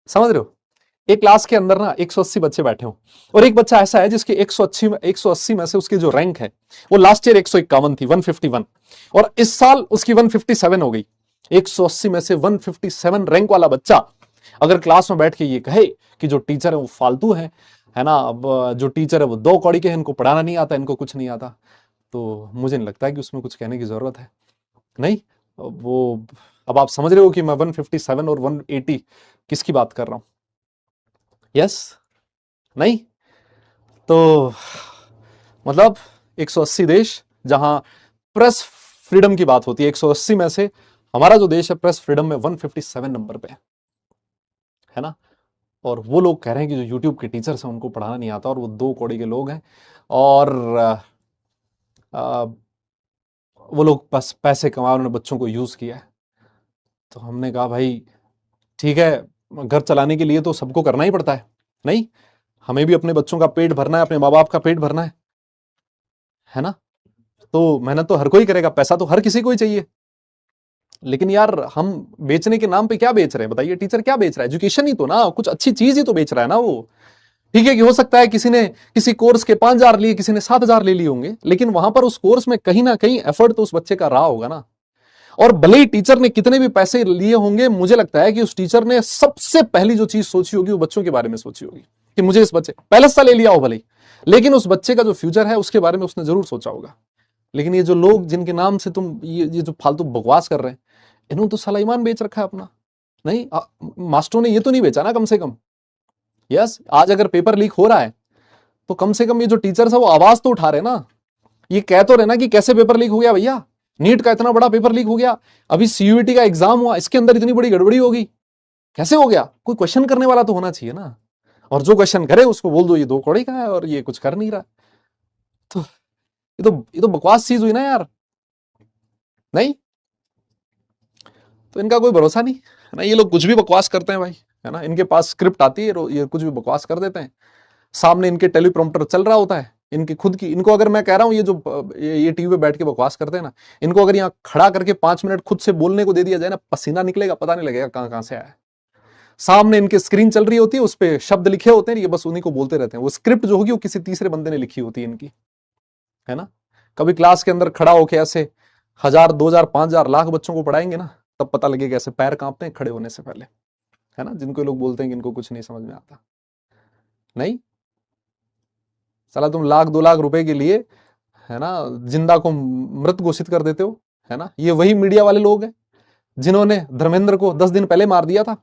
समझ रहे हो? एक क्लास के अंदर ना 180 बच्चे बैठे हो और एक बच्चा ऐसा है जिसके 180 में से उसकी जो रैंक है वो लास्ट ईयर 151 थी, 151, और इस साल उसकी 157 हो गई। 180 में से 157 रैंक वाला बच्चा अगर क्लास में बैठ के ये कहे कि जो टीचर है वो फालतू है ना, अब जो टीचर है वो दो कौड़ी के हैं, इनको पढ़ाना नहीं आता, इनको कुछ नहीं आता, तो मुझे नहीं लगता है कि उसमें कुछ कहने की जरूरत है। नहीं, वो, अब आप समझ रहे हो कि मैं 157 और 180 किसकी बात कर रहा हूं? यस? नहीं? तो मतलब 180 देश जहां प्रेस फ्रीडम की बात होती है, 180 में से हमारा जो देश है प्रेस फ्रीडम में 157 नंबर पे है ना, और वो लोग कह रहे हैं कि जो यूट्यूब के टीचर्स हैं उनको पढ़ाना नहीं आता और वो दो कौड़ी के लोग हैं, और आ, वो लोग बस पैसे कमा, उन्होंने बच्चों को यूज किया है। तो हमने कहा भाई ठीक है, घर चलाने के लिए तो सबको करना ही पड़ता है, नहीं, हमें भी अपने बच्चों का पेट भरना है, अपने माँ बाप का पेट भरना है ना, तो मेहनत तो हर कोई करेगा, पैसा तो हर किसी को ही चाहिए। लेकिन यार हम बेचने के नाम पे क्या बेच रहे हैं बताइए? टीचर क्या बेच रहा है? एजुकेशन ही तो ना, कुछ अच्छी चीज ही तो बेच रहा है ना वो। ठीक है कि हो सकता है किसी ने किसी कोर्स के 5,000 लिए, किसी ने 7,000 ले लिए होंगे, लेकिन वहां पर उस कोर्स में कहीं ना कहीं एफर्ट तो उस बच्चे का रहा होगा ना। और भले ही टीचर ने कितने भी पैसे लिए होंगे, मुझे लगता है कि उस टीचर ने सबसे पहली जो चीज सोची होगी वो बच्चों के बारे में सोची होगी कि मुझे इस बच्चे, पहले सा ले लिया हो भले ही, लेकिन उस बच्चे का जो फ्यूचर है उसके बारे में उसने जरूर सोचा होगा। लेकिन ये जो लोग जिनके नाम से तुम ये जो फालतू बकवास कर रहे हैं, इन्होंने तो साला ईमान बेच रखा है अपना। नहीं, मास्टरों ने ये तो नहीं बेचा ना कम से कम। यस, आज अगर पेपर लीक हो रहा है तो कम से कम ये जो टीचर्स है वो आवाज तो उठा रहे ना, ये कह तो रहे ना कि कैसे पेपर लीक हो गया भैया, नीट का इतना बड़ा पेपर लीक हो गया, अभी सीयूईटी का एग्जाम हुआ, इसके अंदर इतनी बड़ी गड़बड़ी होगी, कैसे हो गया? कोई क्वेश्चन करने वाला तो होना चाहिए ना। और जो क्वेश्चन करे उसको बोल दो ये दो कौड़ी का है और ये कुछ कर नहीं रहा। तो ये तो बकवास चीज हुई ना यार। नहीं, तो इनका कोई भरोसा नहीं है ना, ये लोग कुछ भी बकवास करते हैं भाई, है ना, इनके पास स्क्रिप्ट आती है, ये कुछ भी बकवास कर देते हैं, सामने इनके टेलीप्रॉम्प्टर चल रहा होता है, इनकी खुद की, इनको अगर मैं कह रहा हूं ये जो ये टीवी पे बैठ के बकवास करते हैं ना, इनको अगर यहाँ खड़ा करके 5 मिनट खुद से बोलने को दे दिया जाए ना, पसीना निकलेगा, पता नहीं लगेगा कहां कहां से आया है। सामने इनके स्क्रीन चल रही होती है, उस पर शब्द लिखे होते हैं, ये बस उन्हीं को बोलते रहते हैं, वो स्क्रिप्ट जो होगी वो किसी तीसरे बंदे ने लिखी होती है इनकी, है ना। कभी क्लास के अंदर खड़ा होके ऐसे 1,000, 2,000, 5,000, लाख बच्चों को पढ़ाएंगे ना, तब पता लगेगा ऐसे पैर कांपते हैं खड़े होने से पहले, है ना, जिनको लोग बोलते हैं कि इनको कुछ नहीं समझ में आता। नहीं, साला तुम लाख 2 लाख रुपए के लिए, है ना, जिंदा को मृत घोषित कर देते हो, है ना। ये वही मीडिया वाले लोग हैं जिन्होंने धर्मेंद्र को 10 दिन पहले मार दिया था,